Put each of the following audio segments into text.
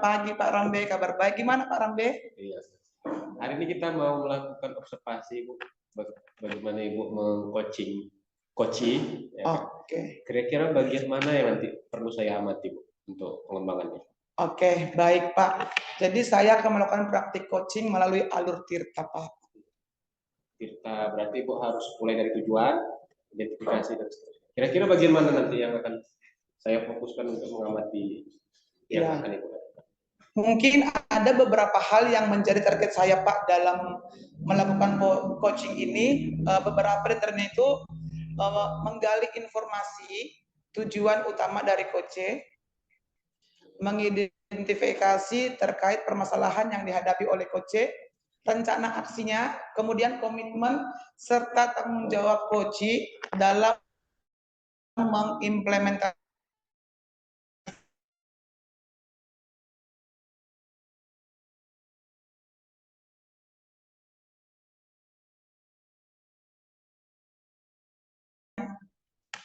pagi Pak Rambe, kabar baik. Gimana Pak Rambe? Iya. Hari ini kita mau melakukan observasi Ibu, bagaimana Ibu meng-coaching ya kan? Oke. Kira-kira bagian mana yang nanti perlu saya amati Bu untuk pengembangannya? Oke, baik Pak. Jadi saya akan melakukan praktik coaching melalui alur Tirta Pak. Tirta berarti Ibu harus mulai dari tujuan, identifikasi dan seterusnya. Kira-kira bagian mana nanti yang akan saya fokuskan untuk mengamati yang Ya. akan Ibu lakukan? Mungkin ada beberapa hal yang menjadi target saya Pak dalam melakukan coaching ini. Beberapa diantaranya itu menggali informasi tujuan utama dari coaching, mengidentifikasi terkait permasalahan yang dihadapi oleh coach, rencana aksinya, kemudian komitmen serta tanggung jawab coach dalam mengimplementasikan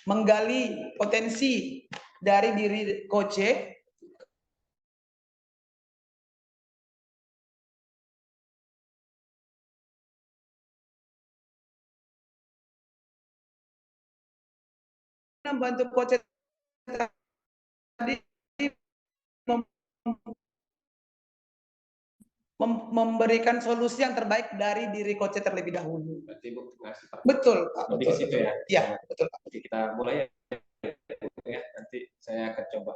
menggali potensi dari diri coach, membantu coach tadi memberikan solusi yang terbaik dari diri coach terlebih dahulu. Berarti Ibu ngasih Betul Pak, lebih ke situ ya? Ya, betul Pak. Oke, kita mulai ya. Nanti saya akan coba.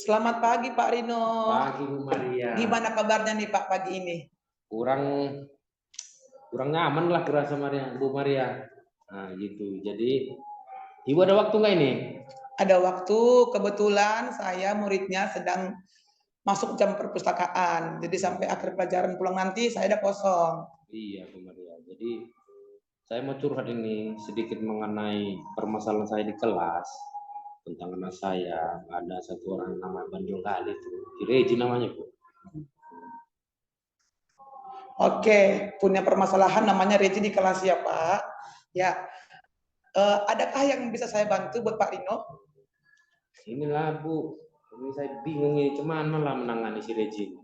Selamat pagi Pak Rino. Pagi Bu Maria. Gimana kabarnya nih Pak pagi ini? Kurang nyaman lah kurasa Bu Maria. Nah gitu. Jadi Ibu ada waktu nggak ini? Ada waktu, kebetulan saya muridnya sedang masuk jam perpustakaan. Jadi sampai akhir pelajaran pulang nanti saya ada kosong. Iya Bu Maria. Jadi saya mau curhat ini sedikit mengenai permasalahan saya di kelas tentang anak saya. Ada satu orang nama Banjol kali itu, Reji namanya Bu. Oke, punya permasalahan namanya Regi di kelas ya Pak. Ya, adakah yang bisa saya bantu buat Pak Rino? Inilah Bu, ini saya bingung ini kemana lah menangani si Reji.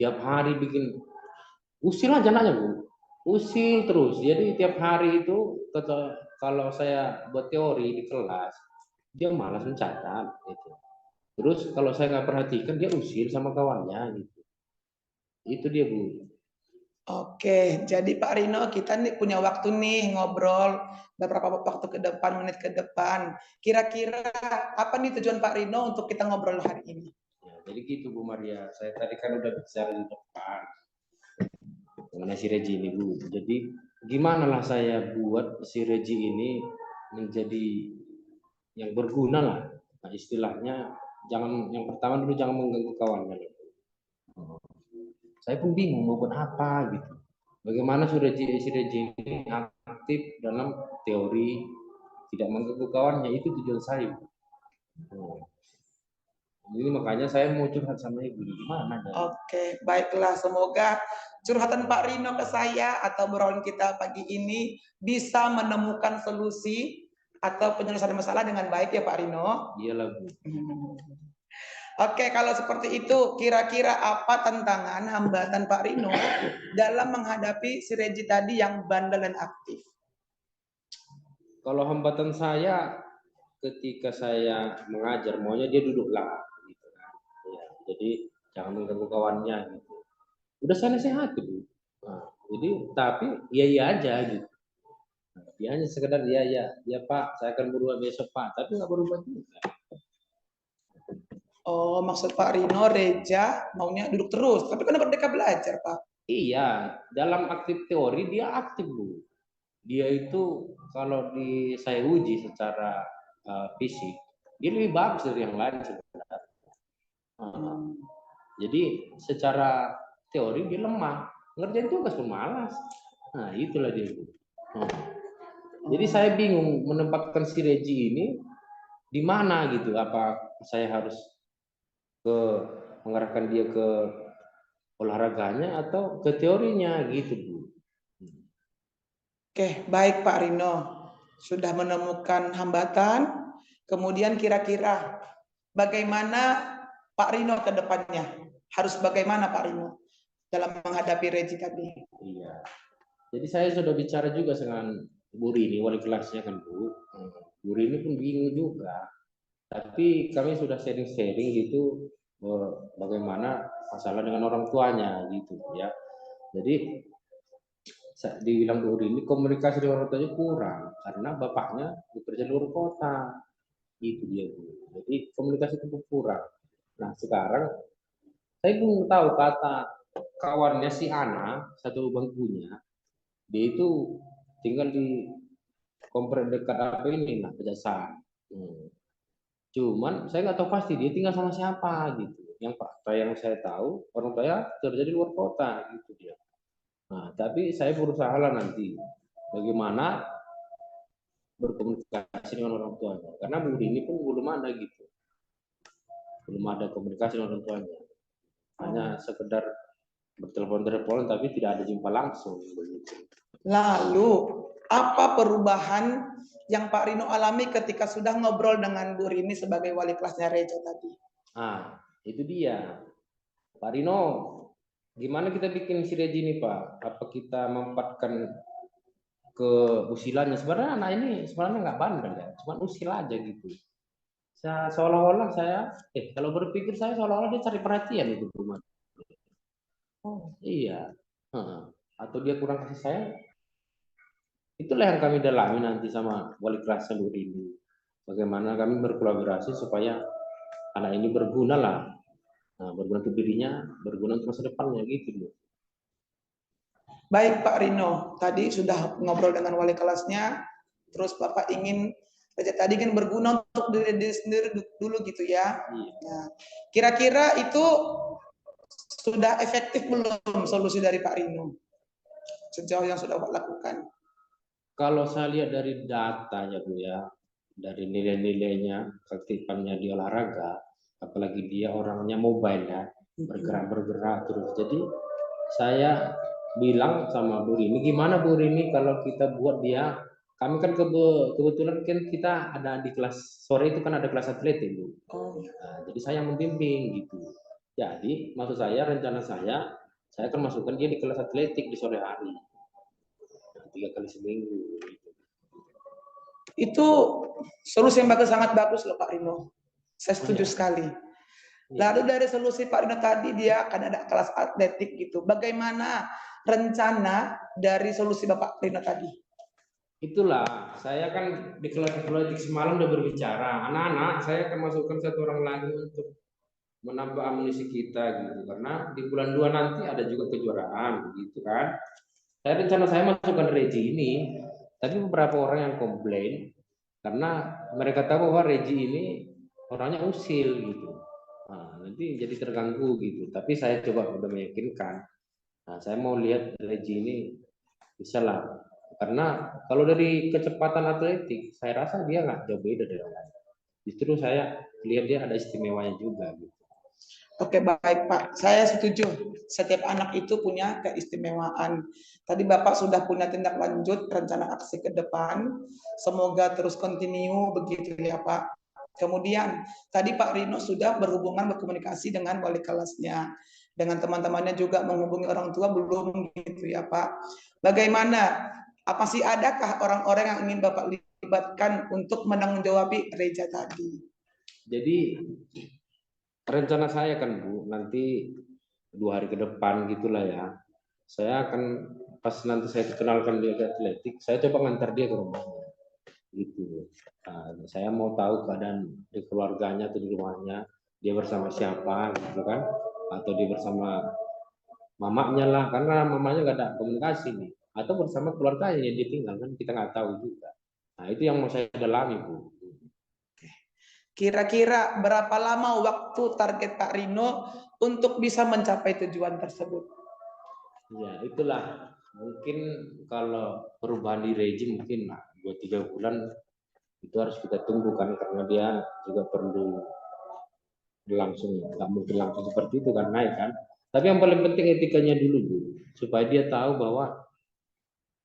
Tiap hari bikin usil aja anaknya Bu, usil terus. Jadi tiap hari itu kalau saya buat teori di kelas, dia malas mencatat gitu. Terus kalau saya nggak perhatikan dia usil sama kawannya gitu. Itu dia Bu. Oke, jadi Pak Rino kita nih punya waktu nih ngobrol beberapa waktu ke depan, menit ke depan. Kira-kira apa nih tujuan Pak Rino untuk kita ngobrol hari ini? Ya, jadi gitu Bu Maria, saya tadi kan udah bicara di depan mengenai si Reji ini Bu. Jadi gimana lah saya buat si Reji ini menjadi yang berguna lah. Nah, istilahnya yang pertama dulu jangan mengganggu kawannya. Saya pun bingung mau buat apa gitu. Bagaimana si Reji ini aktif dalam teori, tidak mengganggu kawannya, itu tujuan saya. Jadi makanya saya mau curhat sama Ibu gimana. Oke, baiklah, semoga curhatan Pak Rino ke saya atau obrolan kita pagi ini bisa menemukan solusi atau penyelesaian masalah dengan baik ya Pak Rino. Iyalah Bu. Oke, kalau seperti itu, kira-kira apa tantangan, hambatan Pak Rino dalam menghadapi si Regi tadi yang bandel dan aktif? Kalau hambatan saya ketika saya mengajar, maunya dia duduklah, gitu kan. Ya, jadi jangan mengganggu kawannya gitu. Udah saya nasihat Bu. Nah, jadi tapi iya aja gitu. Nah, dia hanya sekedar ya Pak, saya akan berubah besok Pak, tapi nggak berubah juga. Oh, maksud Pak Rino, Reja maunya duduk terus, tapi kan merdeka belajar, Pak. Iya, dalam aktif teori dia aktif Bu. Dia itu kalau saya uji secara fisik, dia lebih bagus dari yang lain sebenarnya. Jadi secara teori dia lemah, ngerjain tugas pun malas. Nah itulah dia Bu. Jadi saya bingung menempatkan si Reji ini di mana gitu. Apa saya harus mengarahkan dia ke olahraganya atau ke teorinya gitu Bu. Oke, baik Pak Rino. Sudah menemukan hambatan, Kemudian kira-kira bagaimana Pak Rino ke depannya? Harus bagaimana Pak Rino dalam menghadapi Regi tadi? Iya. Jadi saya sudah bicara juga dengan Bu Rini, wali kelasnya kan Bu. Bu Rini pun bingung juga. Tapi kami sudah sharing-sharing gitu bagaimana masalah dengan orang tuanya gitu ya. Jadi dibilang Bu Rini komunikasi dengan orang tuanya kurang karena bapaknya bekerja di luar kota. Itu dia Bu. Jadi komunikasi itu kurang. Nah sekarang saya belum tahu kata kawannya si Ana satu bangkunya, dia itu tinggal di komplek dekat apa ini, nah Kejaksaan. Cuman saya nggak tahu pasti dia tinggal sama siapa gitu. Yang fakta yang saya tahu orang tua kerja di luar kota gitu dia. Nah tapi saya berusaha lah nanti bagaimana berkomunikasi dengan orang tuanya karena Bu ini pun belum ada gitu, belum ada komunikasi dengan orang tuanya, hanya sekedar bertelepon tapi tidak ada jumpa langsung begitu. Lalu apa perubahan yang Pak Rino alami ketika sudah ngobrol dengan Bu Rini sebagai wali kelasnya Reja tadi? Ah, itu dia. Pak Rino, gimana kita bikin si Reji ini Pak? Apa kita memanfaatkan keusilannya? Sebenarnya anak ini sebenarnya nggak bandel ya, cuma usil aja gitu. Seolah-olah saya, kalau berpikir saya seolah-olah dia cari perhatian itu rumah. Oh iya, atau dia kurang kasih sayang. Itulah yang kami dalami nanti sama wali kelas seluruh ini. Bagaimana kami berkolaborasi supaya anak ini berguna lah. Nah, berguna untuk dirinya, berguna untuk masa depannya gitu loh. Baik Pak Rino, tadi sudah ngobrol dengan wali kelasnya, terus Bapak ingin Reja tadi kan berguna untuk diri sendiri dulu gitu ya. Nah, kira-kira itu sudah efektif belum solusi dari Pak Rino sejauh yang sudah Pak lakukan? Kalau saya lihat dari data ya Bu ya, dari nilai-nilainya, keaktifannya di olahraga, apalagi dia orangnya mobile ya, bergerak terus. Jadi saya bilang sama Bu Rini, gimana Bu Rini kalau kita buat dia, kami kan kebetulan kan kita ada di kelas sore itu kan ada kelas atletik Bu. Nah, jadi saya yang membimbing gitu. Jadi maksud saya rencana saya akan masukkan dia di kelas atletik di sore hari. 3 kali seminggu. Itu solusi yang sangat bagus loh Pak Rino. Saya setuju sekali. Lalu dari solusi Pak Rino tadi dia akan ada kelas atletik gitu. Bagaimana rencana dari solusi Bapak Rino tadi? Itulah, saya kan di kelas atletik semalam udah berbicara. Anak-anak, saya akan masukkan satu orang lagi untuk menambah amunisi kita gitu. Karena di bulan 2 nanti ada juga kejuaraan gitu kan. Rencana saya masukkan Reji ini, tapi beberapa orang yang komplain karena mereka tahu bahwa Reji ini orangnya usil gitu. Nah, nanti jadi terganggu gitu. Tapi saya coba udah meyakinkan. Nah, saya mau lihat Reji ini bisa lah. Karena kalau dari kecepatan atletik, saya rasa dia nggak jauh beda dari orang lain. Justru saya lihat dia ada istimewanya juga gitu. Oke, baik Pak. Saya setuju. Setiap anak itu punya keistimewaan. Tadi Bapak sudah punya tindak lanjut rencana aksi ke depan. Semoga terus continue begitu ya Pak. Kemudian tadi Pak Rino sudah berhubungan berkomunikasi dengan wali kelasnya. Dengan teman-temannya juga menghubungi orang tua belum gitu ya Pak. Bagaimana? Apa sih adakah orang-orang yang ingin Bapak libatkan untuk menanggung-jawabi Reja tadi? Jadi rencana saya kan Bu, nanti 2 hari ke depan gitulah ya. Saya akan pas nanti saya kenalkan dia ke atletik, saya coba ngantar dia ke rumahnya. Gitu. Nah, saya mau tahu keadaan di keluarganya atau di rumahnya, dia bersama siapa gitu kan, atau dia bersama mamanya lah, karena mamanya nggak ada komunikasi nih, atau bersama keluarganya yang ditinggal kan kita nggak tahu juga. Nah itu yang mau saya dalami Bu. Kira-kira berapa lama waktu target Pak Rino untuk bisa mencapai tujuan tersebut? Ya itulah, mungkin kalau perubahan di rejim mungkin 2-3 bulan itu harus kita tunggu kan, karena dia juga perlu langsung, nggak mungkin langsung seperti itu kan naik kan. Tapi yang paling penting etikanya dulu Bu, supaya dia tahu bahwa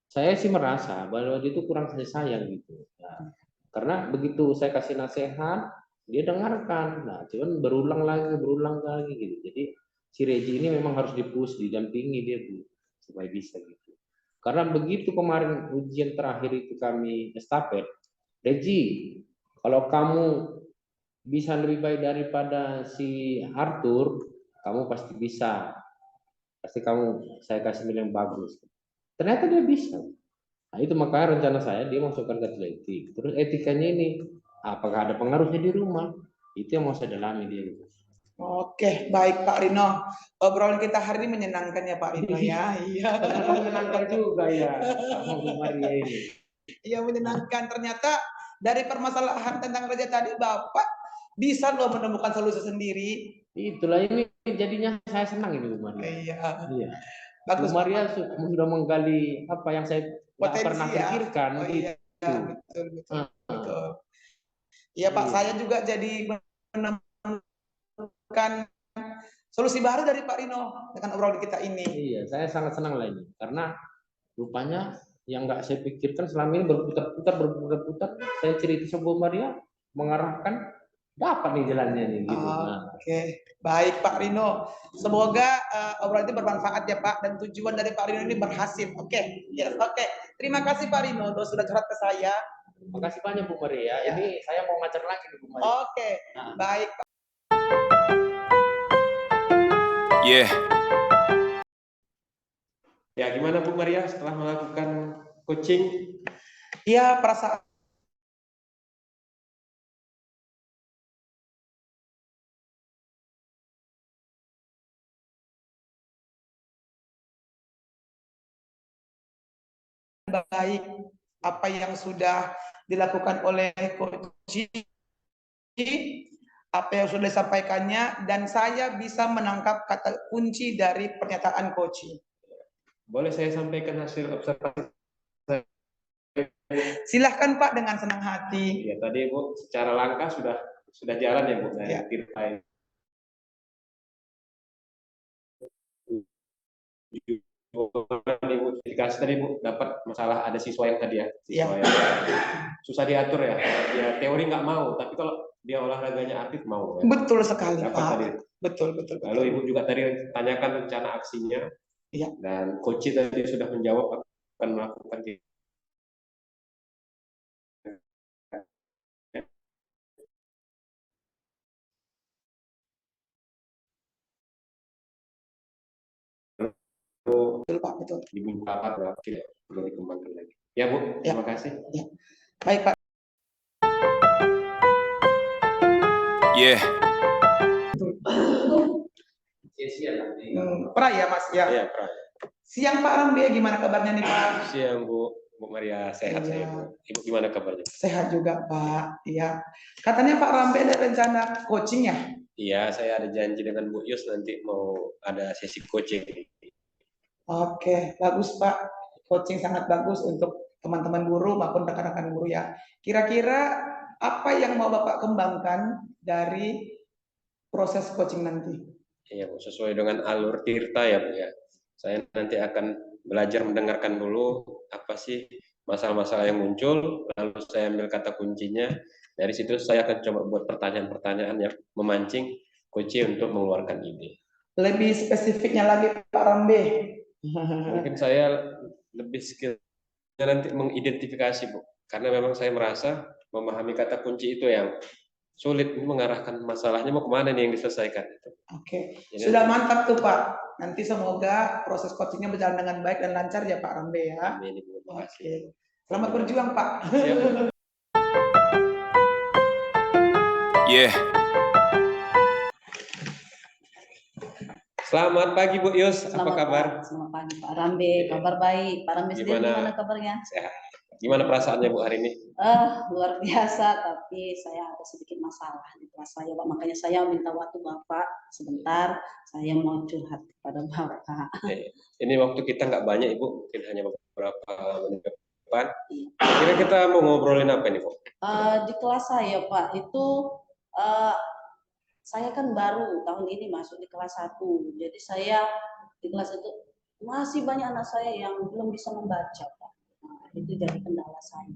saya sih merasa bahwa dia itu kurang kasih sayang gitu. Nah, Karena begitu saya kasih nasihat, dia dengarkan. Nah, cuman berulang lagi gitu. Jadi si Regi ini memang harus dipush, didampingi dia Bu, supaya bisa gitu. Karena begitu kemarin ujian terakhir itu kami estafet, Regi, kalau kamu bisa lebih baik daripada si Arthur, kamu pasti bisa. Pasti kamu saya kasih nilai yang bagus. Ternyata dia bisa. Nah, itu makanya rencana saya dia masukkan ke atletik. Terus etikanya ini, apakah ada pengaruhnya di rumah? Itu yang mau saya dalami dia. Oke, baik Pak Rino. Obrolan kita hari ini menyenangkan ya Pak Rino ya. Iya. Ternyata menyenangkan juga ya, sama Bu Maria ini. Iya menyenangkan. Ternyata dari permasalahan tentang kerja tadi Bapak bisa loh menemukan solusi sendiri. Itulah ini jadinya saya senang ini Bu Maria. Iya. Iya. Bagus Bu Maria Pak. sudah menggali apa yang saya nggak Potensi pernah ya. pikirkan. Oh iya, Itu. betul betul. Ah, Betul. Iya Pak, iya. saya juga jadi menemukan solusi baru dari Pak Rino dengan obrolan kita ini. Iya, saya sangat senang lah ini karena rupanya yang nggak saya pikirkan selama ini berputar-putar, saya cerita sama Bu Maria mengarahkan dapat nih jalannya nih gitu. Oke, baik Pak Rino. Semoga obrolan ini bermanfaat ya Pak dan tujuan dari Pak Rino ini berhasil. Oke, yes, oke. Terima kasih Pak Rino sudah curhat ke saya. Makasih banyak Bu Maria. Ya. Ini saya mau ngajar lagi nih Bu Maria. Oke, baik Pak. Yeah. Ya, gimana Bu Maria setelah melakukan coaching? Iya, perasaan baik apa yang sudah dilakukan oleh coach, apa yang sudah disampaikannya, dan saya bisa menangkap kata kunci dari pernyataan coach. Boleh saya sampaikan hasil observasi? Silahkan Pak dengan senang hati. Ya, tadi Bu secara langkah sudah jalan ya Bu dari Ya. Tirta ini. Dikasih tadi Bu dapat masalah ada siswa yang tadi ya, siswa yang susah diatur ya. Dia teori nggak mau, tapi kalau dia olahraganya aktif mau. Ya. Betul sekali Dapat Pak. tadi. Betul. Lalu Ibu juga tadi tanyakan rencana aksinya. Iya. Dan coach tadi sudah menjawab akan melakukan Betul Pak, betul. dibuka apa tidak perlu dikembangkan lagi. Ya Bu, terima kasih. Ya. Baik Pak. Yeah. Pra ya Mas ya. Iya, Pra. Siang Pak Rambe, gimana kabarnya nih Pak? Siang Bu Maria, sehat Iya. saya Bu. Ibu gimana kabarnya? Sehat juga Pak. Iya. Katanya Pak Rambe ada rencana coaching ya? Iya, saya ada janji dengan Bu Yus nanti mau ada sesi coaching. Oke, bagus Pak. Coaching sangat bagus untuk teman-teman guru maupun rekan-rekan guru ya. Kira-kira apa yang mau Bapak kembangkan dari proses coaching nanti? Iya Bu, sesuai dengan alur Tirta ya Bu ya. Saya nanti akan belajar mendengarkan dulu apa sih masalah-masalah yang muncul, lalu saya ambil kata kuncinya. Dari situ saya akan coba buat pertanyaan-pertanyaan yang memancing coaching untuk mengeluarkan ide. Lebih spesifiknya lagi Pak Rambe. Mungkin saya lebih skillnya nanti mengidentifikasi Bu, karena memang saya merasa memahami kata kunci itu yang sulit mengarahkan masalahnya mau kemana nih yang diselesaikan. Oke, Jadi sudah mantap tuh Pak. Nanti semoga proses coachingnya berjalan dengan baik dan lancar ya Pak Rambe ya. Amin, Ibu. Terima kasih. Oke, selamat berjuang Pak. Siap, Bu. Yeah. Selamat pagi Bu Yus, apa kabar? Selamat pagi Pak Rambe, kabar baik. Pak Rambe sendiri gimana kabarnya? Sehat. Gimana perasaannya Bu hari ini? Luar biasa, tapi saya ada sedikit masalah di kelas saya, Pak. Makanya saya minta waktu Bapak sebentar, saya mau curhat kepada Bapak. Ini waktu kita nggak banyak Ibu, mungkin hanya beberapa menit ke depan. Kira kita mau ngobrolin apa nih Bu? Di kelas saya Pak, itu saya kan baru tahun ini masuk di kelas 1. Jadi saya di kelas itu masih banyak anak saya yang belum bisa membaca, Pak. Nah, itu jadi kendala saya.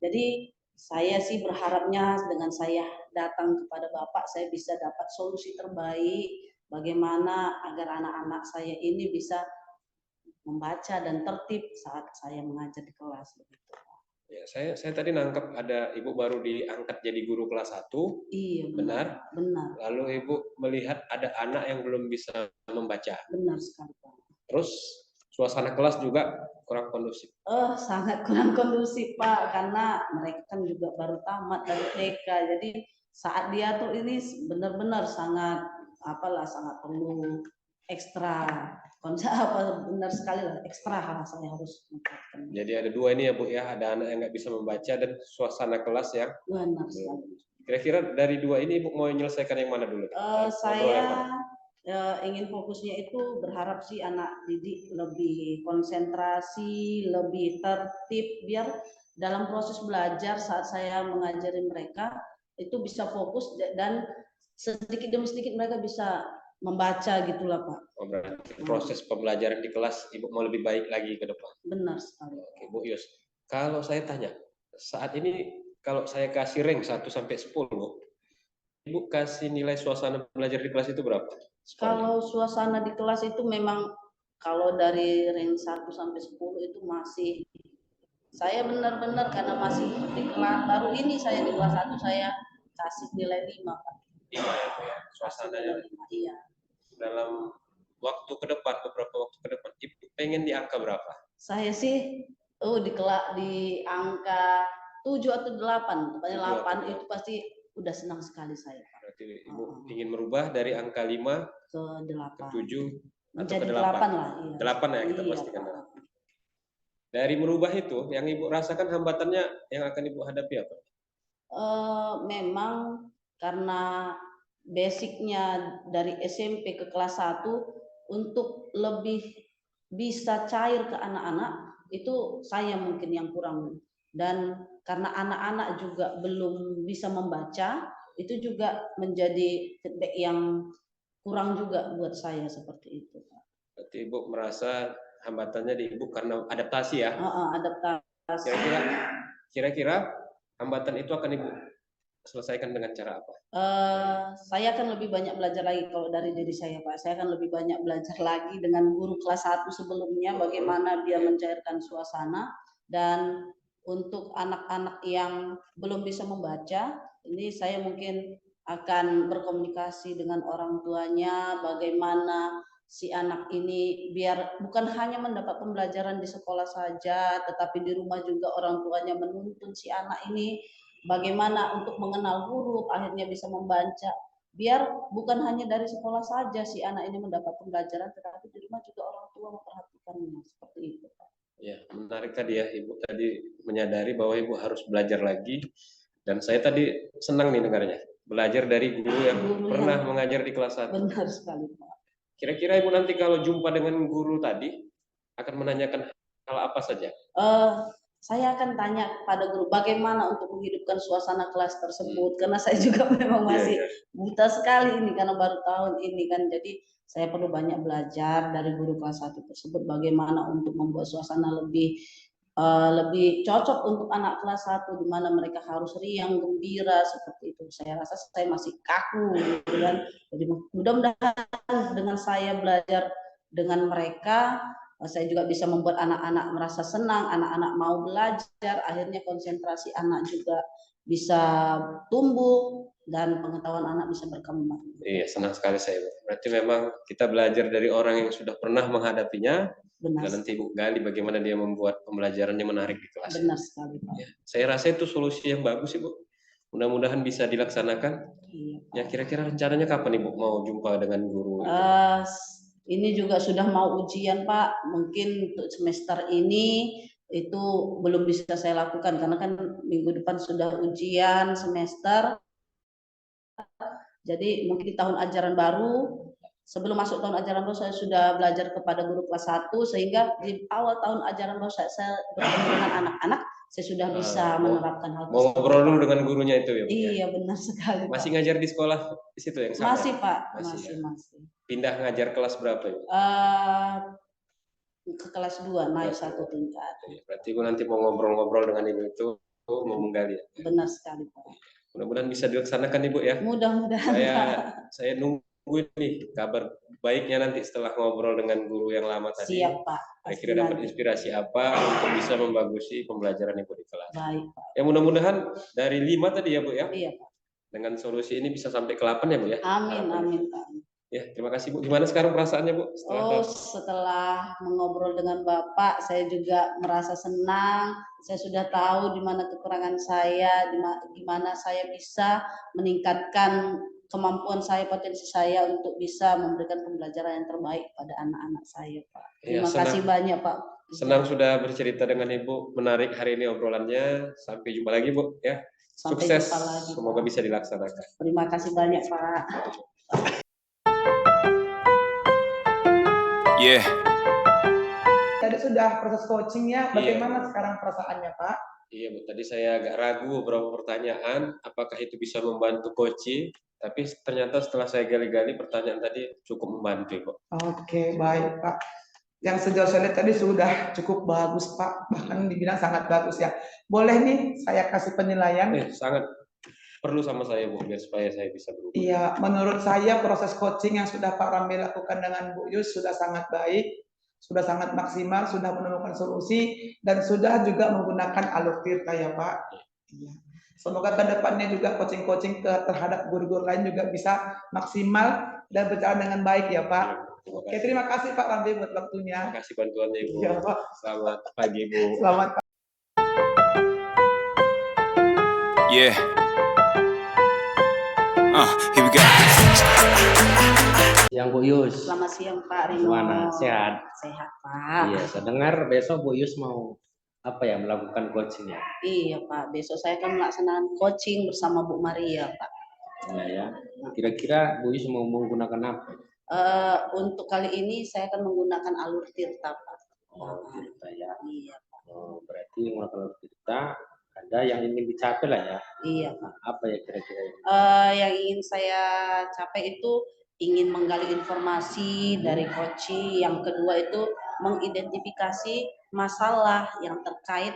Jadi saya sih berharapnya dengan saya datang kepada Bapak, saya bisa dapat solusi terbaik bagaimana agar anak-anak saya ini bisa membaca dan tertib saat saya mengajar di kelas begitu. Ya, saya tadi nangkep ada ibu baru diangkat jadi guru kelas 1, Iya benar? benar, Lalu ibu melihat ada anak yang belum bisa membaca. benar sekali Pak. Terus suasana kelas juga kurang kondusif. Sangat kurang kondusif Pak, karena mereka kan juga baru tamat dari TK, jadi saat dia tuh ini benar-benar sangat sangat perlu ekstra benar sekali lah, ekstra saya harus mengucapkan. Jadi ada dua ini ya Bu ya, ada anak yang nggak bisa membaca dan suasana kelas yang Benar sekali. kira-kira dari dua ini Ibu mau menyelesaikan yang mana dulu? Saya ingin fokusnya itu berharap sih anak didik lebih konsentrasi, lebih tertib, biar dalam proses belajar saat saya mengajari mereka itu bisa fokus dan sedikit demi sedikit mereka bisa membaca gitulah Pak. Oh, berarti proses pembelajaran di kelas Ibu mau lebih baik lagi ke depan. Benar sekali. Oke, Bu Yus. Kalau saya tanya, saat ini kalau saya kasih rank 1 sampai 10, Ibu kasih nilai suasana belajar di kelas itu berapa? Kalau suasana di kelas itu memang kalau dari range 1 sampai 10 itu masih saya benar-benar karena masih di kelas baru ini saya di kelas 1 saya kasih nilai 5 Pak. 5 ya, Bu ya. Suasananya. Iya. Dalam waktu ke depan, beberapa waktu ke depan, Ibu pengen di angka berapa? Saya sih di angka 7 atau 8, pokoknya 8 itu pasti udah senang sekali saya Pak. Berarti Ibu ingin merubah dari angka 5 ke 8. ke 7 atau menjadi ke 8 8? lah, iya. 8 ya kita Iya, pastikan. Pak. Dari merubah itu, yang Ibu rasakan hambatannya yang akan Ibu hadapi apa? Memang karena basicnya dari SMP ke kelas 1 untuk lebih bisa cair ke anak-anak itu saya mungkin yang kurang, dan karena anak-anak juga belum bisa membaca itu juga menjadi feedback yang kurang juga buat saya seperti itu Pak. Berarti Ibu merasa hambatannya di Ibu karena adaptasi ya? Adaptasi. Kira-kira hambatan itu akan Ibu selesaikan dengan cara apa? Saya akan lebih banyak belajar lagi kalau dari diri saya Pak. Saya akan lebih banyak belajar lagi dengan guru kelas 1 sebelumnya bagaimana dia mencairkan suasana, dan untuk anak-anak yang belum bisa membaca ini saya mungkin akan berkomunikasi dengan orang tuanya bagaimana si anak ini biar bukan hanya mendapat pembelajaran di sekolah saja tetapi di rumah juga orang tuanya menuntun si anak ini bagaimana untuk mengenal huruf, akhirnya bisa membaca. Biar bukan hanya dari sekolah saja si anak ini mendapat pembelajaran, tetapi di rumah juga orang tua memperhatikannya seperti itu. Ya, menarik tadi ya, Ibu tadi menyadari bahwa Ibu harus belajar lagi. Dan saya tadi senang nih dengarnya, belajar dari guru yang pernah mengajar di kelas 1. Benar sekali, Pak. Kira-kira Ibu nanti kalau jumpa dengan guru tadi akan menanyakan hal apa saja? Saya akan tanya pada guru bagaimana untuk menghidupkan suasana kelas tersebut, karena saya juga memang masih buta sekali ini karena baru tahun ini kan, jadi saya perlu banyak belajar dari guru kelas 1 tersebut bagaimana untuk membuat suasana lebih cocok untuk anak kelas 1 di mana mereka harus riang gembira seperti itu. Saya rasa saya masih kaku gitu kan. Jadi mudah-mudahan dengan saya belajar dengan mereka saya juga bisa membuat anak-anak merasa senang, anak-anak mau belajar, akhirnya konsentrasi anak juga bisa tumbuh dan pengetahuan anak bisa berkembang. Iya, senang sekali saya. Berarti memang kita belajar dari orang yang sudah pernah menghadapinya. Benar. Dan nanti Ibu gali bagaimana dia membuat pembelajarannya menarik di kelas. Benar sekali, Pak. Ya, saya rasa itu solusi yang bagus, Ibu. Mudah-mudahan bisa dilaksanakan. Iya, ya, kira-kira rencananya kapan Ibu mau jumpa dengan guru? Ini juga sudah mau ujian Pak, mungkin untuk semester ini itu belum bisa saya lakukan karena kan minggu depan sudah ujian semester. Jadi mungkin di tahun ajaran baru, sebelum masuk tahun ajaran baru saya sudah belajar kepada guru kelas 1 sehingga di awal tahun ajaran baru saya bertemu dengan anak-anak, saya sudah bisa menerapkan hal tersebut. Mau ngobrol dulu dengan gurunya itu ya, Bu? Iya, benar sekali, Pak. Masih ngajar di sekolah di situ yang sama? Masih, Pak. Masih. Masih. Pindah ngajar kelas berapa ya? Ke kelas 2, naik 1 tingkat. Berarti Ibu nanti mau ngobrol-ngobrol dengan Ibu itu mau menggali. Benar sekali Pak. Mudah-mudahan bisa dilaksanakan Ibu ya. Mudah-mudahan Pak. Saya nunggu nih kabar baiknya nanti setelah ngobrol dengan guru yang lama tadi. Siap Pak. Kira-kira dapat Nanti. inspirasi apa untuk bisa membagusi pembelajaran Ibu di kelas. Baik Pak. Ya mudah-mudahan dari 5 tadi ya Bu ya. Iya Pak. Dengan solusi ini bisa sampai ke 8 ya Bu ya. Amin, amin Pak. Ya, terima kasih Bu. Gimana sekarang perasaannya Bu? Setelah mengobrol dengan Bapak, saya juga merasa senang. Saya sudah tahu di mana kekurangan saya, di mana saya bisa meningkatkan kemampuan saya, potensi saya untuk bisa memberikan pembelajaran yang terbaik pada anak-anak saya, Pak. Terima kasih banyak, Pak. Senang sudah bercerita dengan Ibu. Menarik hari ini obrolannya. Sampai jumpa lagi Bu ya. Sampai Sukses. jumpa lagi, Semoga Pak. bisa dilaksanakan. Terima kasih banyak, Pak. Yeah. Tadi sudah proses coachingnya, bagaimana sekarang perasaannya Pak? Iya Bu, tadi saya agak ragu beberapa pertanyaan, apakah itu bisa membantu coaching, tapi ternyata setelah saya gali-gali pertanyaan tadi cukup membantu Pak. Oke, baik Pak. Yang sejauh saya lihat tadi sudah cukup bagus Pak, bahkan dibilang sangat bagus ya. Boleh nih saya kasih penilaian? Sangat perlu sama saya Bu, biar supaya saya bisa berubah. Iya, menurut saya proses coaching yang sudah Pak Ramli lakukan dengan Bu Yus sudah sangat baik, sudah sangat maksimal, sudah menemukan solusi, dan sudah juga menggunakan alur tirta ya Pak. Iya. Semoga ke depannya juga coaching-coaching terhadap guru-guru lain juga bisa maksimal dan berjalan dengan baik ya Pak. Oke, terima kasih Pak Ramli buat waktunya. Terima kasih bantuannya Ibu. Ya, Pak. Selamat pagi Bu. Selamat pagi. Yeah. Here we go. Yang Bu Yus. Selamat siang Pak Rino. Gimana? Sehat? Sehat Pak. Iya, saya dengar besok Bu Yus mau apa ya, melakukan coaching ya? Iya Pak, besok saya akan melaksanakan coaching bersama Bu Maria Pak. Iya ya. Kira-kira Bu Yus mau menggunakan apa? Untuk kali ini saya akan menggunakan alur tirta Pak. Oh, tirta ya. Iya Pak. Oh, berarti menggunakan alur tirta ada yang ingin dicapai lah ya. Iya Pak. Apa ya kira-kira? Yang ingin saya capai itu ingin menggali informasi dari coaching. Yang kedua itu mengidentifikasi masalah yang terkait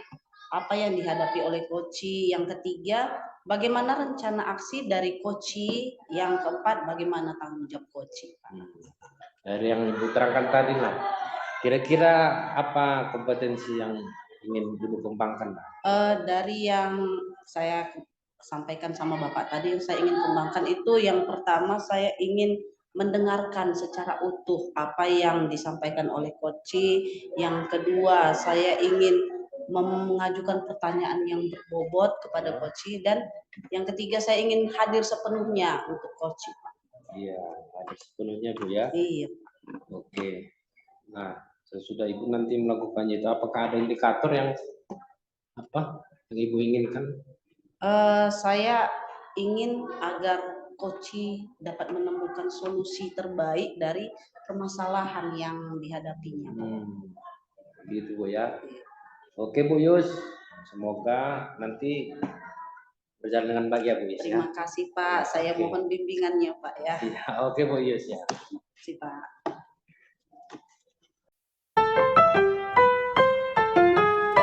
apa yang dihadapi oleh coaching. Yang ketiga, bagaimana rencana aksi dari coaching. Yang keempat, bagaimana tanggung jawab coaching. Dari yang Ibu terangkan tadi lah, kira-kira apa kompetensi yang ingin Ibu kembangkan? Dari yang saya sampaikan sama Bapak tadi, yang saya ingin kembangkan itu yang pertama saya ingin mendengarkan secara utuh apa yang disampaikan oleh coaching. Yang kedua, saya ingin mengajukan pertanyaan yang berbobot kepada coaching, dan yang ketiga saya ingin hadir sepenuhnya untuk coaching. Iya, hadir sepenuhnya Bu ya. Iya. Oke. Nah, sesudah Ibu nanti melakukannya itu, apakah ada indikator yang apa yang Ibu inginkan? Saya ingin agar coaching dapat menemukan solusi terbaik dari permasalahan yang dihadapinya. Gitu Bu ya. Oke Bu Yus, semoga nanti berjalan dengan baik ya Bu Yus. Terima kasih Pak, saya mohon bimbingannya Pak ya. Iya, oke Bu Yus ya. Terima kasih Pak.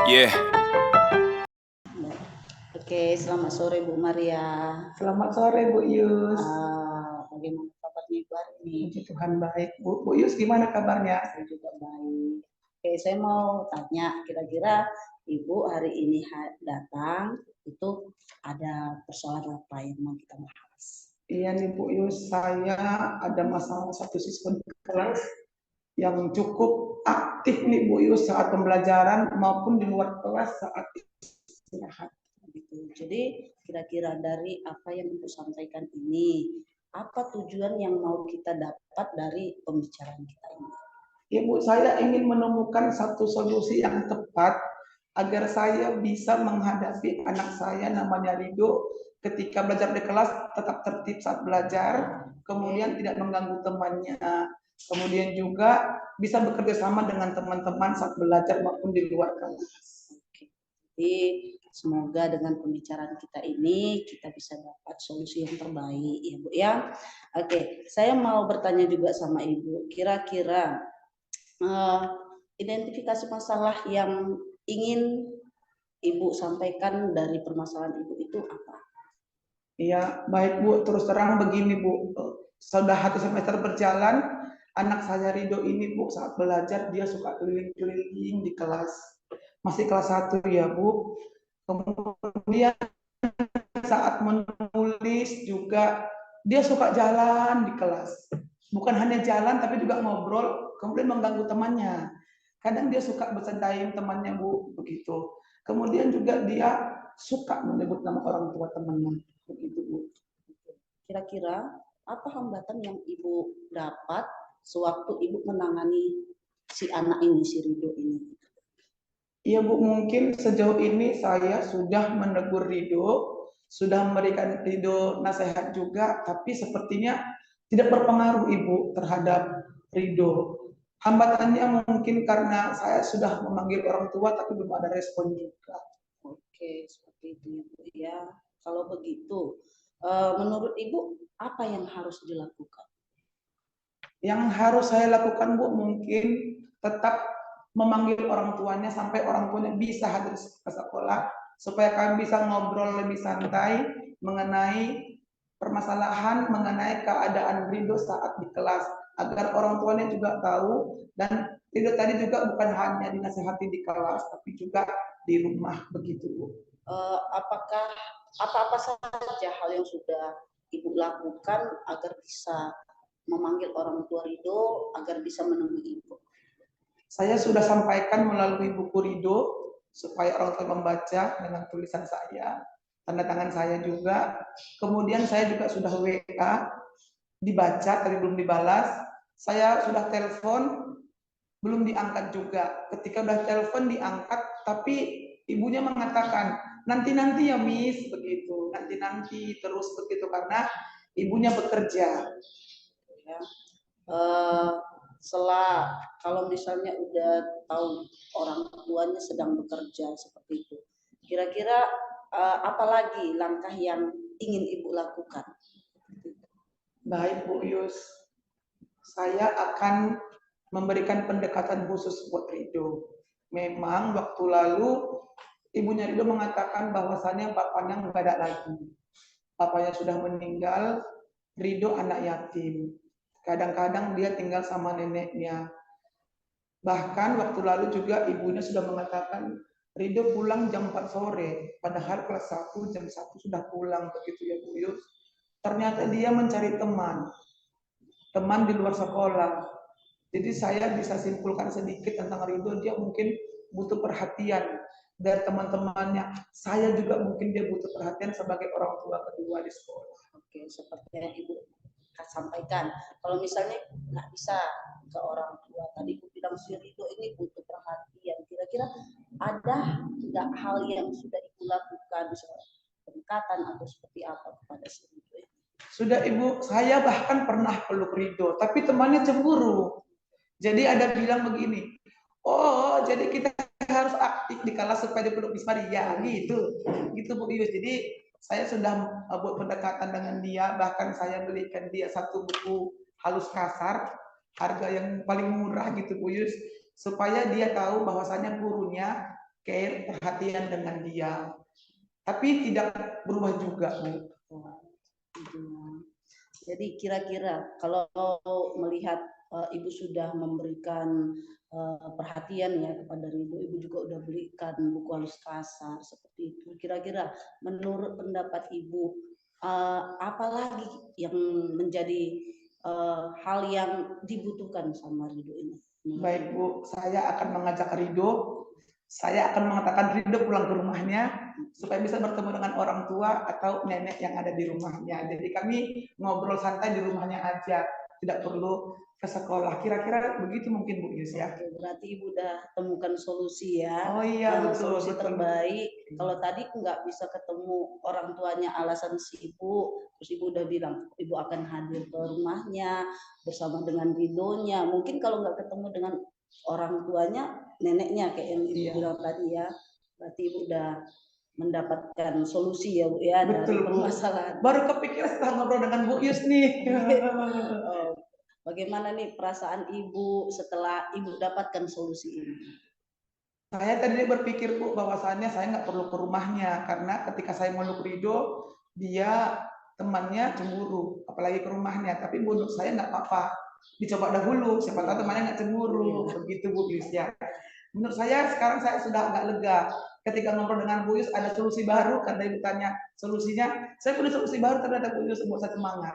Yeah. Oke, selamat sore Bu Maria. Selamat sore Bu Yus. Bagaimana kabarnya Ibu hari ini? Puji Tuhan baik. Bu Yus gimana kabarnya? Saya juga baik. Oke, saya mau tanya, kira-kira Ibu hari ini datang itu ada persoalan apa yang mau kita bahas? Iya nih Bu Yus, saya ada masalah satu siswa di kelas yang cukup aktif nih Bu Yus saat pembelajaran maupun di luar kelas saat istirahat. Jadi kira-kira dari apa yang Ibu sampaikan ini, apa tujuan yang mau kita dapat dari pembicaraan kita ini? Ibu, saya ingin menemukan satu solusi yang tepat agar saya bisa menghadapi anak saya namanya Rido ketika belajar di kelas tetap tertib saat belajar, kemudian tidak mengganggu temannya, kemudian juga bisa bekerja sama dengan teman-teman saat belajar maupun di luar kelas. Jadi semoga dengan pembicaraan kita ini kita bisa dapat solusi yang terbaik ya Bu ya. Oke, saya mau bertanya juga sama Ibu, kira-kira identifikasi masalah yang ingin Ibu sampaikan dari permasalahan Ibu itu apa? Iya, baik Bu. Terus terang begini Bu, sudah 1 semester berjalan, anak saya Rido ini Bu saat belajar dia suka keliling-keliling di kelas. Masih kelas 1 ya Bu. Kemudian saat menulis juga dia suka jalan di kelas. Bukan hanya jalan tapi juga ngobrol, kemudian mengganggu temannya. Kadang dia suka bercandain temannya Bu, begitu. Kemudian juga dia suka menyebut nama orang tua temannya, begitu Bu. Kira-kira apa hambatan yang Ibu dapat sewaktu Ibu menangani si anak ini, si Rido ini? Iya Bu, mungkin sejauh ini saya sudah menegur Rido, sudah memberikan Rido nasihat juga, tapi sepertinya tidak berpengaruh Ibu terhadap Rido. Hambatannya mungkin karena saya sudah memanggil orang tua tapi belum ada respon juga. Oke, seperti itu ya, Bu ya. Kalau begitu, menurut Ibu apa yang harus dilakukan? Yang harus saya lakukan Bu mungkin tetap memanggil orang tuanya sampai orang tuanya bisa hadir ke sekolah supaya kami bisa ngobrol lebih santai mengenai permasalahan, mengenai keadaan Rido saat di kelas agar orang tuanya juga tahu dan Rido tadi juga bukan hanya dinasihati di kelas tapi juga di rumah, begitu Bu. Apakah apa-apa saja hal yang sudah Ibu lakukan agar bisa memanggil orang tua Rido agar bisa menemui Ibu? Saya sudah sampaikan melalui buku Rido supaya orang tua membaca dengan tulisan saya, tanda tangan saya juga. Kemudian saya juga sudah WA, dibaca tapi belum dibalas. Saya sudah telepon, belum diangkat juga. Ketika udah telepon diangkat, tapi ibunya mengatakan nanti-nanti ya Miss, begitu. Nanti-nanti terus begitu karena ibunya bekerja. Ya. Setelah kalau misalnya udah tahu orang tuanya sedang bekerja seperti itu, kira-kira apalagi langkah yang ingin Ibu lakukan? Baik Bu Yus, saya akan memberikan pendekatan khusus buat Rido. Memang waktu lalu ibunya Rido mengatakan bahwasannya bapaknya nggak ada lagi. Bapaknya sudah meninggal, Rido anak yatim. Kadang-kadang dia tinggal sama neneknya. Bahkan waktu lalu juga ibunya sudah mengatakan Rido pulang jam 4 sore, padahal kelas 1 jam 1 sudah pulang, begitu ya Bu Yus. Ternyata dia mencari teman di luar sekolah. Jadi saya bisa simpulkan sedikit tentang Rido, dia mungkin butuh perhatian dari teman-temannya. Saya juga mungkin dia butuh perhatian sebagai orang tua kedua di sekolah. Oke, seperti yang Ibu sampaikan. Kalau misalnya nggak bisa ke orang tua, tadi Ibu bilang si Rido ini butuh perhatian. Kira-kira ada nggak hal yang sudah Ibu lakukan, misalnya pendekatan atau seperti apa kepada si Rido ini? Sudah Ibu, saya bahkan pernah peluk Rido, tapi temannya cemburu. Jadi ada bilang begini, oh jadi kita harus aktif di kelas supaya dipeluk Miss Maria, gitu Bu Yus. Jadi saya sudah buat pendekatan dengan dia, bahkan saya belikan dia satu buku halus kasar, harga yang paling murah gitu Bu Yus, supaya dia tahu bahwasanya gurunya care, perhatian dengan dia. Tapi tidak berubah juga Bu. Jadi kira-kira kalau melihat Ibu sudah memberikan perhatian ya kepada Rido, Ibu juga udah belikan buku halus kasar seperti itu. Kira-kira menurut pendapat Ibu apa lagi yang menjadi hal yang dibutuhkan sama Rido ini? Baik Bu, saya akan mengajak Rido. Saya akan mengatakan Rido pulang ke rumahnya supaya bisa bertemu dengan orang tua atau nenek yang ada di rumahnya. Jadi kami ngobrol santai di rumahnya aja, tidak perlu ke sekolah. Kira-kira begitu mungkin Bu Yus ya. Oke, berarti Ibu udah temukan solusi ya. Oh iya betul. Solusi betul. terbaik. Kalau tadi nggak bisa ketemu orang tuanya alasan sibuk, terus Ibu udah bilang Ibu akan hadir ke rumahnya bersama dengan Ridonya. Mungkin kalau nggak ketemu dengan orang tuanya, neneknya kayak yang Ibu bilang tadi ya. Berarti Ibu udah mendapatkan solusi ya Bu ya. Betul, dari permasalahan. Baru kepikiran setelah ngobrol dengan Bu Yus nih. Bagaimana nih perasaan Ibu setelah Ibu dapatkan solusi ini? Saya tadi berpikir Bu bahwasannya saya nggak perlu ke rumahnya karena ketika saya meluk Rido dia temannya cemburu apalagi ke rumahnya, tapi menurut saya nggak apa-apa dicoba dahulu siapa tahu temannya nggak cemburu begitu Bu Yus ya. Menurut saya sekarang saya sudah agak lega ketika ngobrol dengan Bu Yus ada solusi baru karena ibu tanya solusinya, saya punya solusi baru ternyata Bu Yus membuat saya semangat.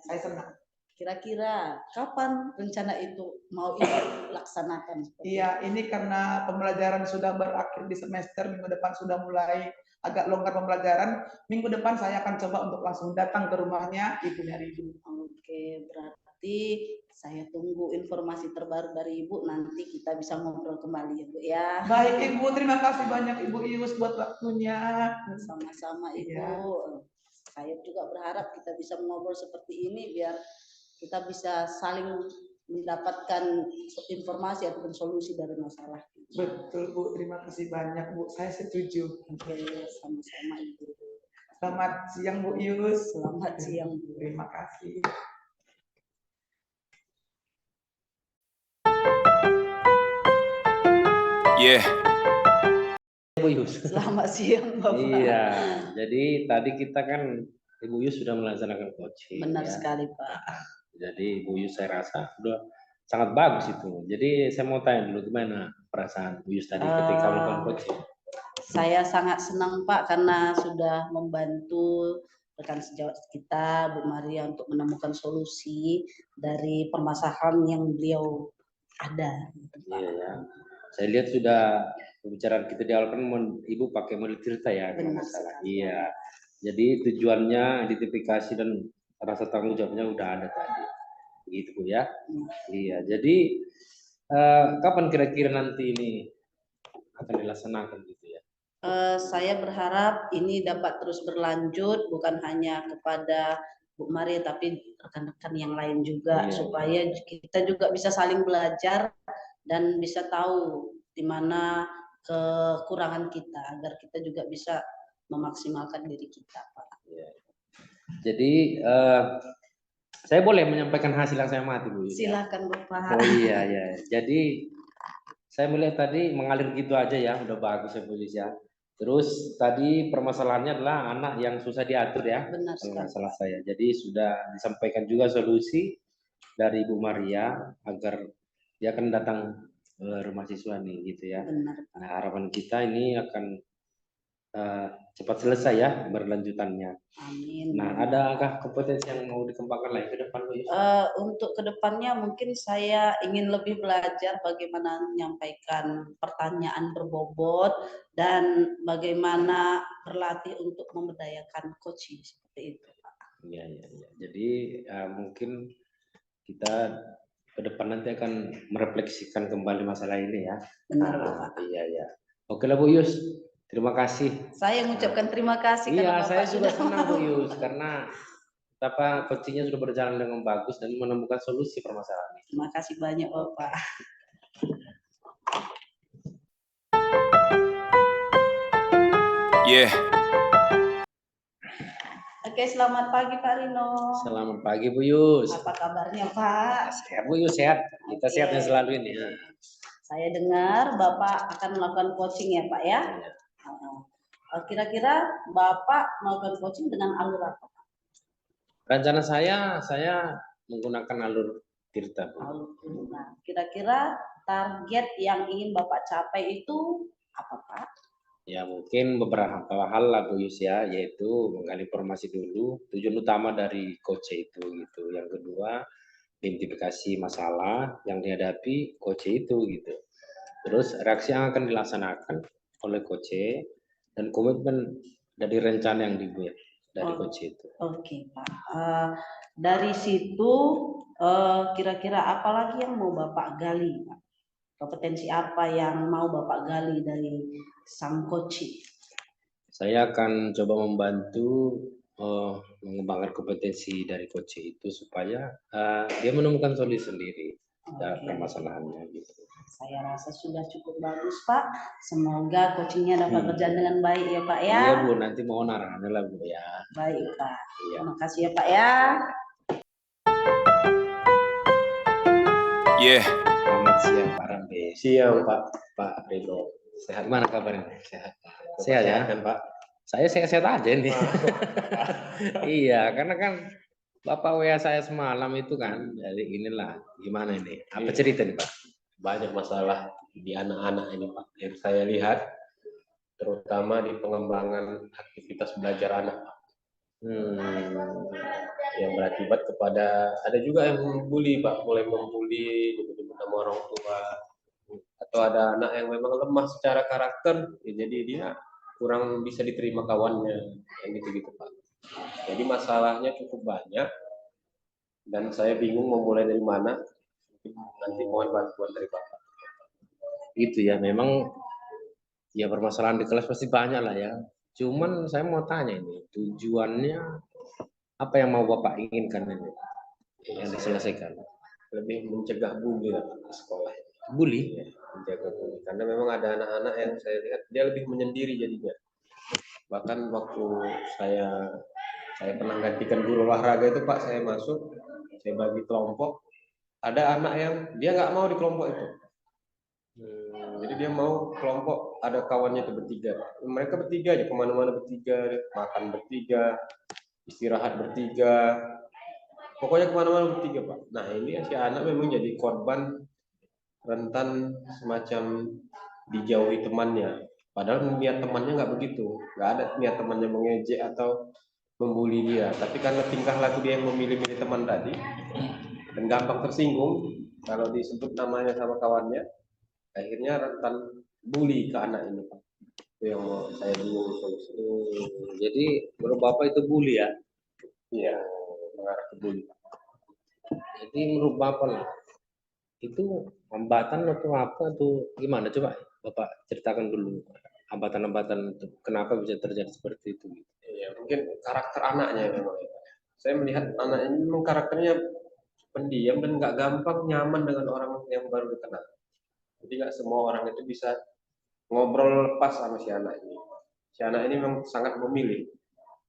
Saya senang. Kira-kira kapan rencana itu mau Ibu laksanakan? Iya, ini karena pembelajaran sudah berakhir di semester, minggu depan sudah mulai agak longgar pembelajaran. Minggu depan saya akan coba untuk langsung datang ke rumahnya ibunya Rido. Oke, berarti saya tunggu informasi terbaru dari Ibu, nanti kita bisa ngobrol kembali ya Bu ya. Baik Ibu, terima kasih banyak Ibu Ius buat waktunya. Sama-sama Ibu. Iya. Saya juga berharap kita bisa mengobrol seperti ini biar kita bisa saling mendapatkan informasi ataupun solusi dari masalah. Betul Bu, terima kasih banyak Bu, saya setuju. Oke, sama-sama Ibu. Selamat siang Bu Ius. Selamat siang Bu. Terima kasih. Yeah. Bu Yus. Selamat siang Bapak. Iya, jadi tadi kita kan Ibu Yus sudah melaksanakan coaching. Benar ya. sekali Pak. Jadi Ibu Yus saya rasa sudah sangat bagus itu. Jadi saya mau tanya dulu gimana perasaan Bu Yus tadi ketika melakukan coaching? Saya sangat senang Pak karena sudah membantu rekan sejawat kita Bu Maria untuk menemukan solusi dari permasalahan yang beliau ada. Iya ya. Saya lihat sudah pembicaraan kita di awal kan Ibu pakai model cerita ya kalau Benar nggak salah. sekali. Iya. Jadi tujuannya, identifikasi dan rasa tanggung jawabnya udah ada tadi. Begitu Bu ya. Iya. Jadi kapan kira-kira nanti ini akan dilaksanakan gitu ya? Saya berharap ini dapat terus berlanjut bukan hanya kepada Bu Maria tapi rekan-rekan yang lain juga Iya. supaya kita juga bisa saling belajar dan bisa tahu di mana kekurangan kita agar kita juga bisa memaksimalkan diri kita, Pak. Iya. Jadi saya boleh menyampaikan hasil yang saya amati Bu? Silakan Bapak. Oh iya ya. Jadi saya melihat tadi mengalir gitu aja ya, udah bagus ya Bu ya. Terus tadi permasalahannya adalah anak yang susah diatur ya, Benar kalau nggak sekali. salah saya. Jadi sudah disampaikan juga solusi dari Ibu Maria agar dia akan datang ke rumah siswa nih gitu ya. Benar. Nah, harapan kita ini akan cepat selesai ya berlanjutannya. Amin. Nah, adakah kompetensi yang mau dikembangkan lagi ke depan Bu? Untuk kedepannya mungkin saya ingin lebih belajar bagaimana menyampaikan pertanyaan berbobot dan bagaimana berlatih untuk memberdayakan coaching seperti itu, Pak. Iya, iya, iya. Jadi mungkin kita ke depan nanti akan merefleksikan kembali masalah ini ya. Benar, Bapak. Iya, iya. Oke lah Bu Yus, terima kasih. Saya mengucapkan terima kasih Iya, karena saya Bapak juga sudah senang Bu Yus karena coachingnya sudah berjalan dengan bagus dan menemukan solusi permasalahan ini. Terima kasih banyak Bapak. Yeah. Oke, selamat pagi Pak Rino. Selamat pagi Bu Yus. Apa kabarnya Pak? Sehat Bu Yus, sehat. Kita Oke. sehatnya selalu ini ya. Saya dengar Bapak akan melakukan coaching ya Pak ya. Iya. Kira-kira Bapak melakukan coaching dengan alur apa? Rencana saya menggunakan alur Tirta Bu. Nah, kira-kira target yang ingin Bapak capai itu apa Pak? Ya mungkin beberapa hal lah Bu Yus ya, yaitu menggali informasi dulu, tujuan utama dari coach itu gitu. Yang kedua, identifikasi masalah yang dihadapi coach itu gitu. Terus reaksi yang akan dilaksanakan oleh coach dan komitmen dari rencana yang dibuat dari coach itu. Oke Pak. Dari situ kira-kira apa lagi yang mau Bapak gali Pak? Kompetensi apa yang mau Bapak gali dari sang coach? Saya akan coba membantu mengembangkan kompetensi dari coach itu supaya dia menemukan solusi sendiri dari permasalahannya gitu. Saya rasa sudah cukup bagus Pak. Semoga coachingnya dapat berjalan dengan baik ya Pak ya. Iya Bu, nanti mohon arahannya lah Bu ya. Baik Pak. Iya. Terima kasih ya Pak ya. Yeah. Selamat siang Pak Rambe. Siang Pak. Pak Ridho. Sehat. Gimana kabarnya? Sehat. Sehat ya? Kan Pak? Saya sehat-sehat aja nih. Iya, karena kan Bapak WA saya semalam itu kan, jadi inilah gimana ini? Apa cerita nih Pak? Banyak masalah di anak-anak ini Pak. Yang saya lihat, terutama di pengembangan aktivitas belajar anak. Yang berakibat kepada, ada juga yang membuli Pak, mulai membuli sama orang tua. Atau ada anak yang memang lemah secara karakter, ya jadi dia kurang bisa diterima kawannya, yang gitu-gitu Pak. Jadi masalahnya cukup banyak, dan saya bingung mau mulai dari mana. Nanti mohon bantuan dari Bapak. Itu ya, memang ya permasalahan di kelas pasti banyak lah ya. Cuman saya mau tanya ini, tujuannya apa yang mau Bapak inginkan ini yang diselesaikan? Lebih mencegah bully lah Pak, di sekolah. Bully? Ya, menjaga bully. Karena memang ada anak-anak yang saya lihat dia lebih menyendiri jadinya. Bahkan waktu saya pernah gantikan guru olahraga itu Pak, saya masuk, saya bagi kelompok, ada anak yang dia nggak mau di kelompok itu. Jadi dia mau kelompok ada kawannya itu bertiga. Mereka bertiga aja, kemana-mana bertiga, makan bertiga, istirahat bertiga, pokoknya kemana-mana bertiga Pak. Nah ini si anak memang jadi korban rentan semacam dijauhi temannya. Padahal niat temannya nggak begitu, nggak ada niat temannya mengejek atau membuli dia. Tapi karena tingkah laku dia yang memilih-milih teman tadi dan gampang tersinggung kalau disebut namanya sama kawannya, akhirnya rentan bully ke anak ini Pak. Itu yang mau saya bingung solusi. Jadi menurut Bapak itu bully ya? Iya, mengarah ke bully. Jadi menurut Bapak lah, itu hambatan atau apa tuh gimana? Coba Bapak ceritakan dulu hambatan-hambatan itu kenapa bisa terjadi seperti itu. Iya, mungkin karakter anaknya memang. Saya melihat anak ini memang karakternya pendiam dan nggak gampang nyaman dengan orang yang baru dikenal. Jadi nggak semua orang itu bisa ngobrol lepas sama si anak ini. Si anak ini memang sangat memilih.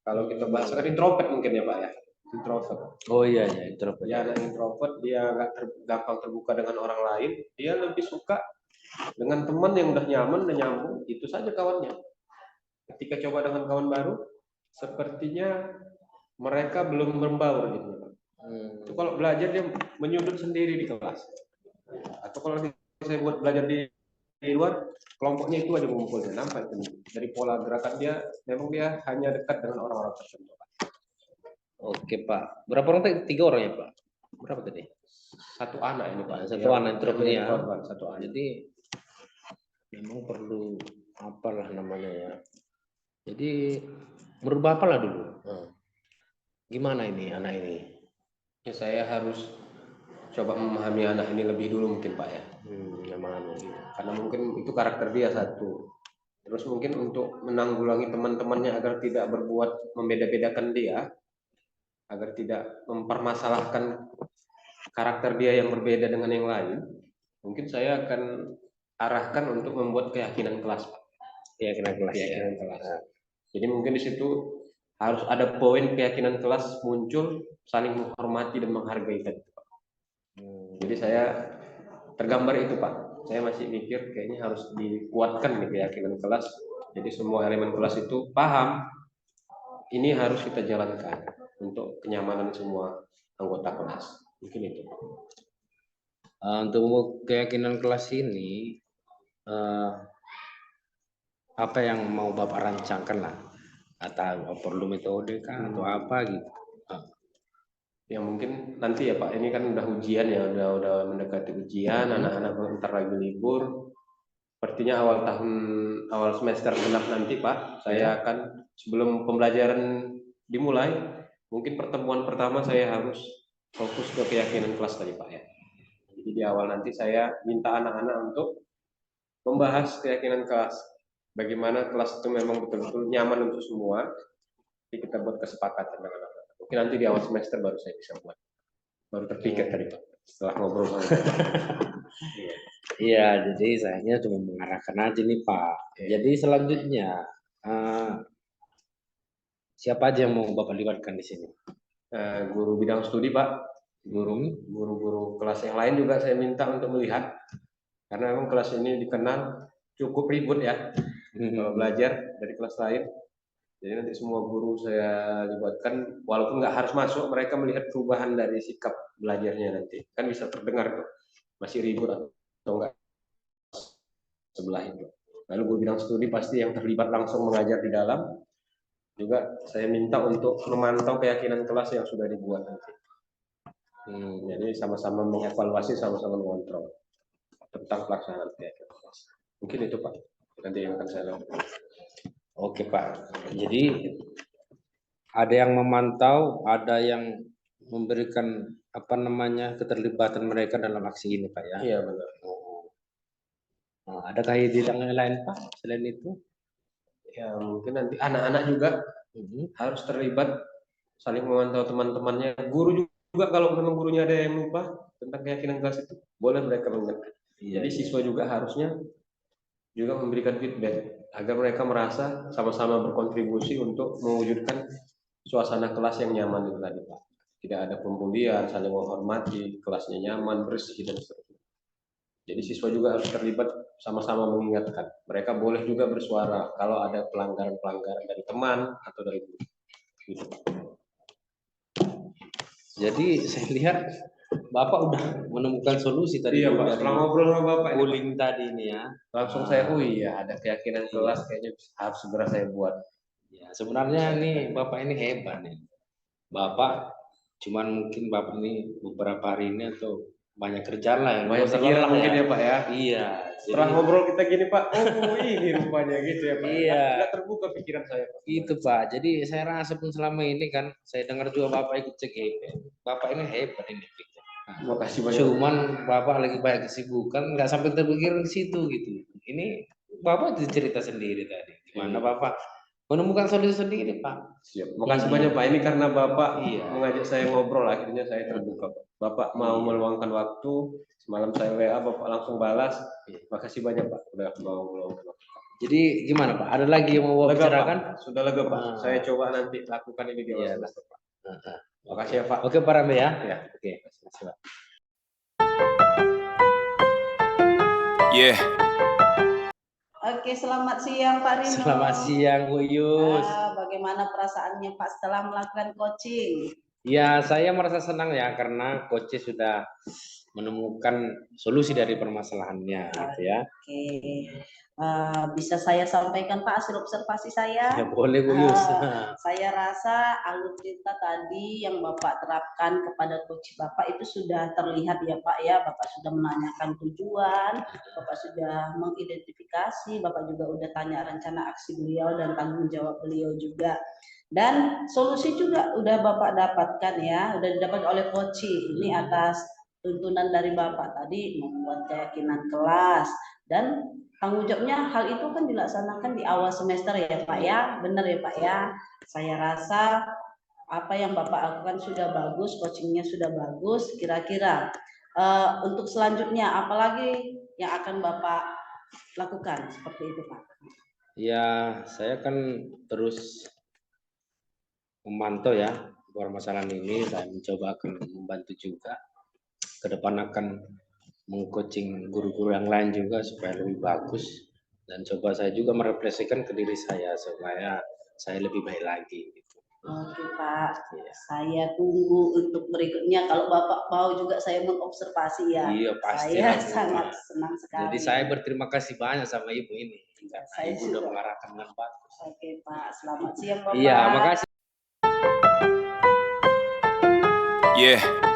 Kalau kita bahas kan introvert mungkin ya Pak ya. Introvert. Oh iya ya, introvert. Dia anak introvert, dia nggak gampang terbuka dengan orang lain. Dia lebih suka dengan teman yang udah nyaman dan nyambung, itu saja kawannya. Ketika coba dengan kawan baru, sepertinya mereka belum membaur gitu. Itu kalau belajar dia menyudut sendiri di kelas. Atau kalau saya buat belajar di luar, kelompoknya itu aja ngumpulnya, nampak itu. Dari pola gerakan dia, memang dia hanya dekat dengan orang-orang tertentu. Oke Pak, berapa orang tadi? 3 orang ya Pak? Berapa tadi? Satu anak ini Pak. Satu anak introvert ya. Satu anak. Jadi memang perlu apalah namanya ya. Jadi menurut Bapak lah dulu. Gimana ini anak ini? Ya, saya harus coba memahami anak ini lebih dulu mungkin Pak ya. Memahami gitu. Karena mungkin itu karakter dia satu. Terus mungkin untuk menanggulangi teman-temannya agar tidak berbuat membeda-bedakan dia, agar tidak mempermasalahkan karakter dia yang berbeda dengan yang lain, mungkin saya akan arahkan untuk membuat keyakinan kelas, Pak. Keyakinan kelas. Keyakinan kelas. Jadi mungkin di situ harus ada poin keyakinan kelas muncul, saling menghormati dan menghargai tadi, Pak. Jadi saya tergambar itu Pak. Saya masih mikir kayaknya harus dikuatkan nih keyakinan kelas. Jadi semua elemen kelas itu paham ini harus kita jalankan untuk kenyamanan semua anggota kelas. Mungkin itu. Untuk keyakinan kelas ini, apa yang mau Bapak rancangkan lah? Atau perlu metode kah atau apa gitu? Ya mungkin nanti ya Pak, ini kan udah ujian ya, udah mendekati ujian, anak-anak bentar lagi libur. Sepertinya awal semester genap nanti Pak, saya akan sebelum pembelajaran dimulai, mungkin pertemuan pertama saya harus fokus ke keyakinan kelas tadi Pak ya. Jadi di awal nanti saya minta anak-anak untuk membahas keyakinan kelas. Bagaimana kelas itu memang betul-betul nyaman untuk semua. Jadi kita buat kesepakatan dengan anak-anak. Mungkin nanti di awal semester baru saya bisa buat. Baru terpikir tadi Pak, setelah ngobrol sama Iya, jadi saya cuma mengarahkan aja nih Pak. Jadi selanjutnya siapa aja yang mau Bapak libatkan di sini? Guru bidang studi Pak, guru-guru kelas yang lain juga saya minta untuk melihat, karena memang kelas ini dikenal cukup ribut ya kalau belajar dari kelas lain. Jadi nanti semua guru saya libatkan, walaupun nggak harus masuk, mereka melihat perubahan dari sikap belajarnya nanti. Kan bisa terdengar tuh, masih ribut atau enggak sebelah itu. Lalu guru bidang studi pasti yang terlibat langsung mengajar di dalam. Juga saya minta untuk memantau keyakinan kelas yang sudah dibuat nanti. Jadi sama-sama mengevaluasi, sama-sama mengontrol tentang pelaksanaan keyakinan kelas. Mungkin itu Pak, nanti yang akan saya lakukan. Oke Pak, jadi ada yang memantau, ada yang memberikan apa namanya keterlibatan mereka dalam aksi ini Pak ya. Iya benar. Nah, adakah ide yang lain Pak selain itu? Ya mungkin nanti anak-anak juga harus terlibat, saling memantau teman-temannya. Guru juga kalau memang gurunya ada yang lupa tentang keyakinan kelas itu, boleh mereka mengingatkan. Jadi siswa juga harusnya juga memberikan feedback agar mereka merasa sama-sama berkontribusi untuk mewujudkan suasana kelas yang nyaman itu tadi Pak. Tidak ada pembulian, saling menghormati, kelasnya nyaman, bersih dan seterusnya. Jadi siswa juga harus terlibat, sama-sama mengingatkan. Mereka boleh juga bersuara kalau ada pelanggaran-pelanggaran dari teman atau dari guru. Gitu. Jadi saya lihat Bapak udah menemukan solusi tadi. Iya Pak, setelah ngobrol sama Bapak bullying tadi ini ya. Langsung saya, oh iya ada keyakinan kelas kayaknya harus segera saya buat. Ya, sebenarnya nih Bapak ini hebat nih. Bapak cuman mungkin Bapak ini beberapa hari ini atau banyak kerjaan lah yang banyak pikiran mungkin ya Pak ya. Iya. Setelah ngobrol kita gini Pak, oh ini rupanya gitu ya Pak. Iya. Nggak terbuka pikiran saya Pak. Itu Pak. Jadi saya rasa pun selama ini kan saya dengar juga Bapak ikut CGP. Bapak ini hebat ini. Terima kasih banyak. Cuman Bapak lagi banyak kesibukan, nggak sampai terpikir ke situ gitu. Ini Bapak itu cerita sendiri tadi. Gimana Bapak menemukan solusi sendiri Pak. Siap. Makasih banyak Pak. Ini karena Bapak Iya. mengajak saya ngobrol, akhirnya saya terbuka Pak. Bapak mau meluangkan waktu, semalam saya WA Bapak langsung balas. Makasih banyak Pak udah mau meluangkan waktu. Jadi gimana Pak? Ada lagi yang mau Bapak bicarakan? Sudah lega Pak. Saya coba nanti lakukan ini di awal semester Pak. Makasih ya Pak. Oke Pak Rambe ya. Ya. Oke. Makasih Pak. Yeah. Oke, selamat siang Pak Rino. Selamat siang Bu Yus. Bagaimana perasaannya Pak setelah melakukan coaching? Ya, saya merasa senang ya karena coach sudah menemukan solusi dari permasalahannya gitu ya. Oke. Bisa saya sampaikan Pak hasil observasi saya? Ya boleh Bu Yus. Saya rasa alur cerita tadi yang Bapak terapkan kepada coach Bapak itu sudah terlihat ya Pak ya. Bapak sudah menanyakan tujuan, Bapak sudah mengidentifikasi, Bapak juga udah tanya rencana aksi beliau dan tanggung jawab beliau juga. Dan solusi juga udah Bapak dapatkan ya, udah didapat oleh coach. Ini atas tuntunan dari Bapak tadi membuat keyakinan kelas dan tanggung jawabnya hal itu kan dilaksanakan di awal semester ya Pak ya, benar ya Pak ya. Saya rasa apa yang Bapak lakukan sudah bagus, coachingnya sudah bagus. Kira-kira untuk selanjutnya apalagi yang akan Bapak lakukan seperti itu Pak? Ya, saya kan terus memantau ya permasalahan ini. Saya mencoba akan membantu juga. Ke depan akan mengcoaching guru-guru yang lain juga supaya lebih bagus, dan coba saya juga merefleksikan ke diri saya supaya saya lebih baik lagi gitu. Oke Pak, saya tunggu untuk berikutnya. Kalau Bapak mau juga saya mengobservasi ya. Iya pasti. Saya sangat senang sekali. Jadi saya berterima kasih banyak sama Ibu ini karena Saya Ibu juga. sudah mengarahkan dengan bagus. Oke Pak, selamat siang Bapak. Iya, makasih. Yeah.